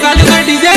चालू कर डीजे।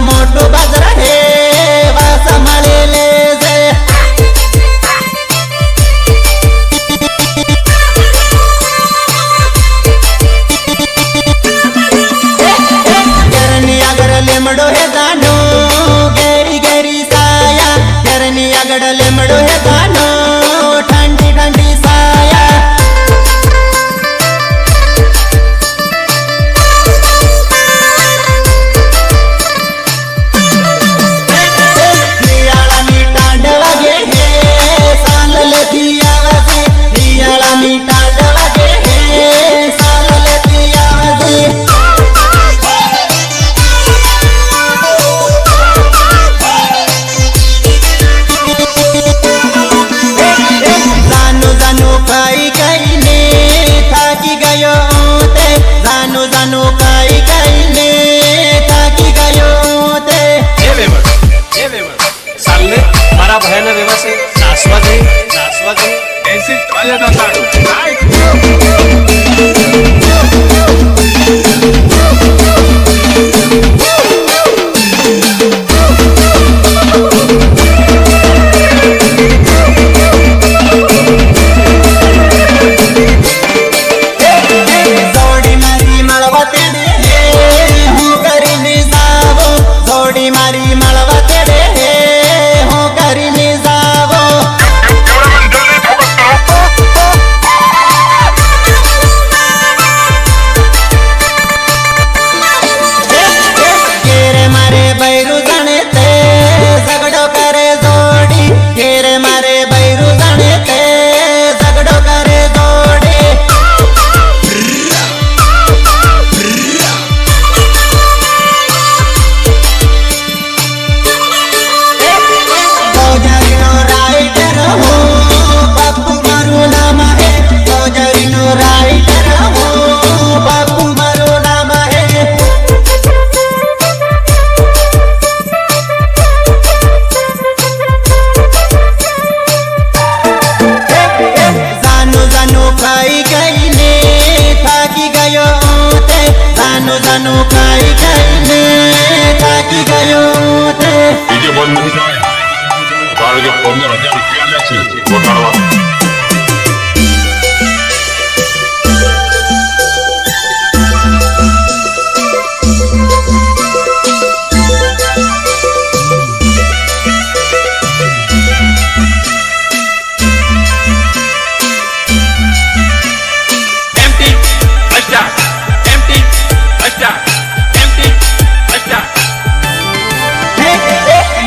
मोटो बाजार है वासा मळेले जे गरनी अगर लेमडो है दानो गेरी गेरी साया गरनी अगर लेमडो है दानो ठंडी ठंडी साया भयान व्यवसाय नासवादी ऐसी जोडी मारी मळवते हो करीने जावो जोडी मारी मळवते हो करीने जावो केरे मारे बैरू जाणे ते झगडो करे जोडी केरे मारे बैरू जाणे ते झगडो करे जोडी राइटर हो बापू मारू नाम है राइटर हो बापू मारू नाम है जानो जानो खाई गई ने थाकी गयो ते जानो जानो खाई गई ने थाकी થાકી ગયો તે બીજે બંધ નહીં થાય કારણ કે 15,000 રૂપિયા લે છે વગાડવા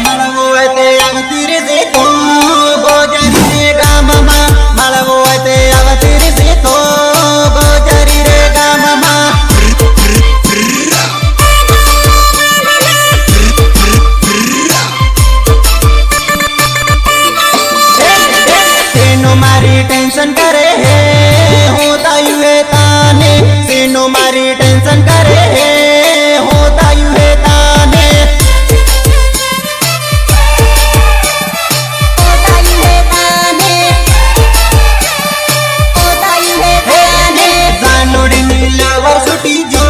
મળવો હોય તે આવતી રે તો ગોજરી રે ગામમાં મળવો હોય તે આવતી રે તો ગોજરી રે ગામમાં તેનો મારી ટેન્શન કરે હે હું તાયું હે તાને તેનો મારી ટેન્શન કરે હે હું તાયું હે તાને જાનોડીની લવર સુટી જો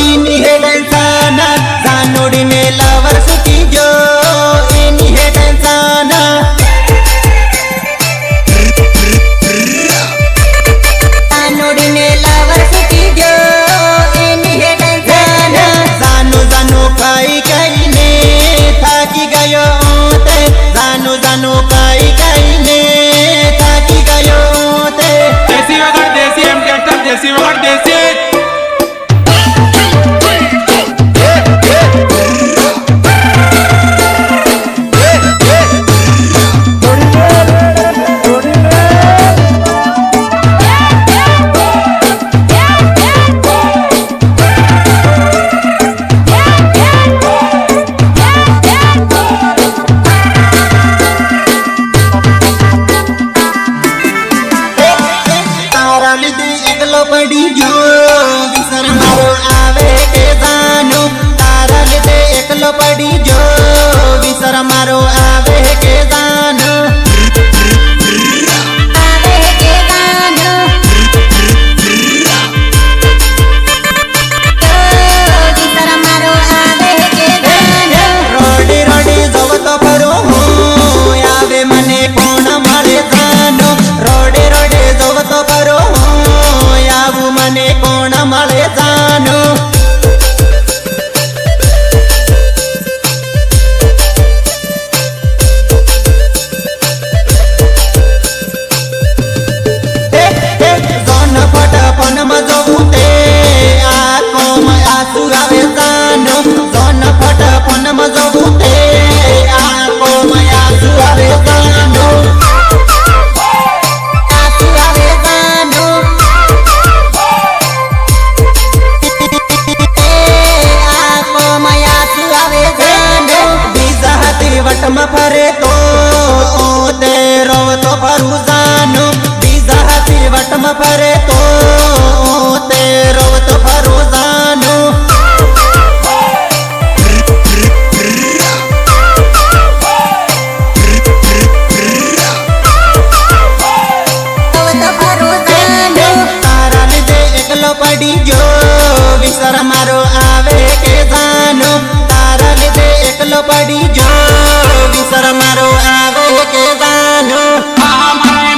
એની હે ટેન્શન જાનોડીને લવર સુટી જો એની હે ટેન્શન જાનોડીને લવર સુટી જો એની હે ટેન્શન જાનો જાનો કઈ કઈને થાકી ગયો તે જાનો જાનો કઈ કઈને થાકી ગયો તે देसी वगैरह देसी हम कहते हैं देसी वगैरह देसी તારા લીધે એકલો પડી જો વિસર મારો આવે કે જાનો તારા લીધે એકલો પડી જો વિસર મારો આવે કે જાનો આવે કે જાનો વિસર મારો આવે કે જાનો રોડી રોડી જવ તો ફરો હું આવે મને કોણ મળે જાનો રોડે રોડે જવ તો ફરો હું આવું મને કોણ મળે જાનો જોન ફટ પનમાં જવું તે આંખોમાં આંસુ આવે જાનો જોન ફટ પનમાં જવું તે આંખોમાં આંસુ આવે જાનો આંસુ આવે જાનો આંખોમાં આંસુ આવે જાનો બીજા હાથી વટમાં ફરે તો તે રોવતો ફરું જાનો બીજા હાથી વટમાં ફરે તો તે રોવતો ફરું જાનો તારા લીધે એકલો પડી જો વિસર મારો આવે કે જાનો તારા લીધે એકલો પડી જો વિસર મારો આવે કે જાનો हमारे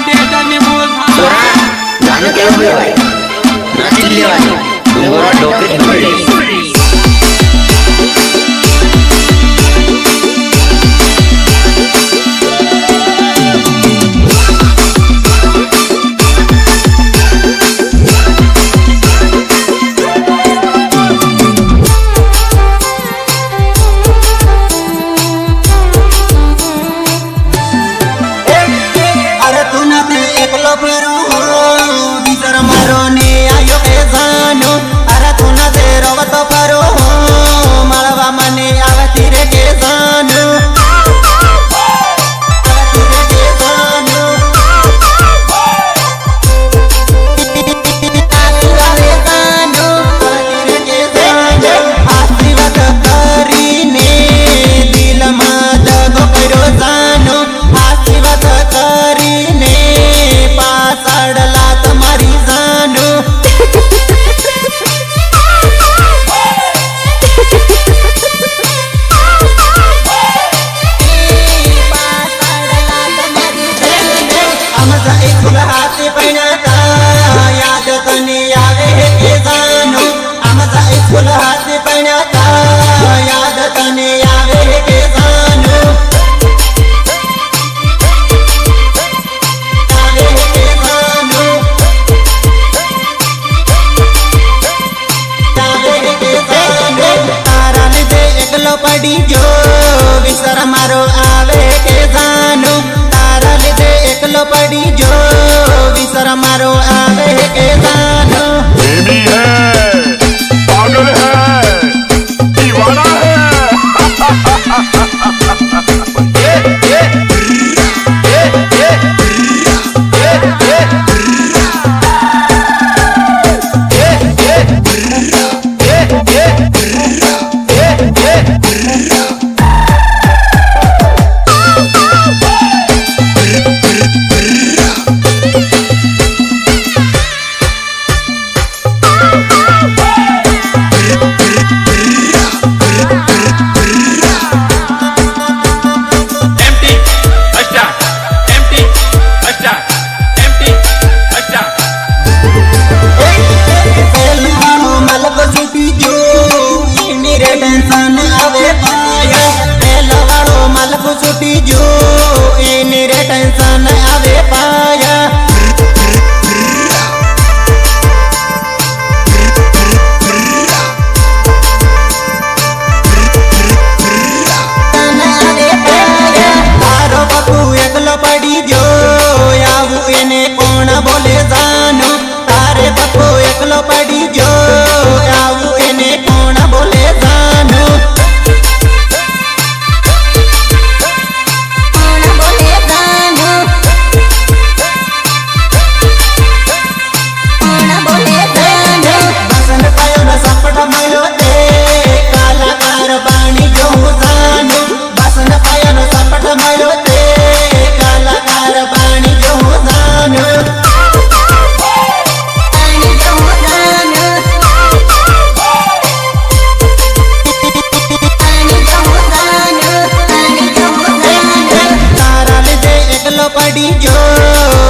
એકલો પડી જો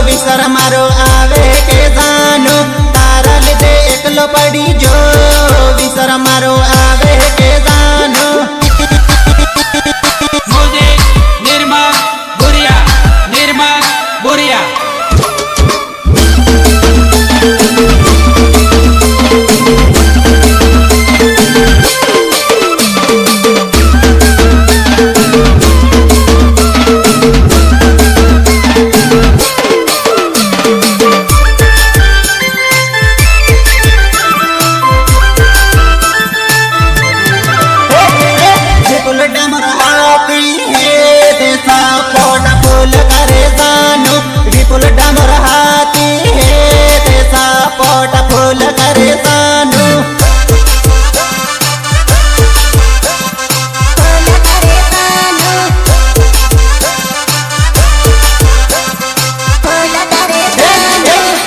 વિસર મારો આવે કે જાનો તારા લીધે એકલો પડી જો વિસર મારો આવે કે જાનો Music Nirmal Buria. Nirmal Buria. फूल डमर हाथी है तेसा पोट फूल करे जानो विपुल डमर हाथी है तेसा पोट फूल करे जानो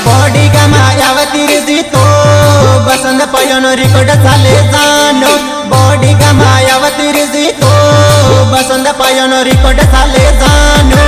बॉडी गमायावती रिजी तो बसंत पयनो रिकॉर्ड झाले जानो बॉडी गमायावती रिजी तो बसंत पयनो रिकॉर्ड झाले जानो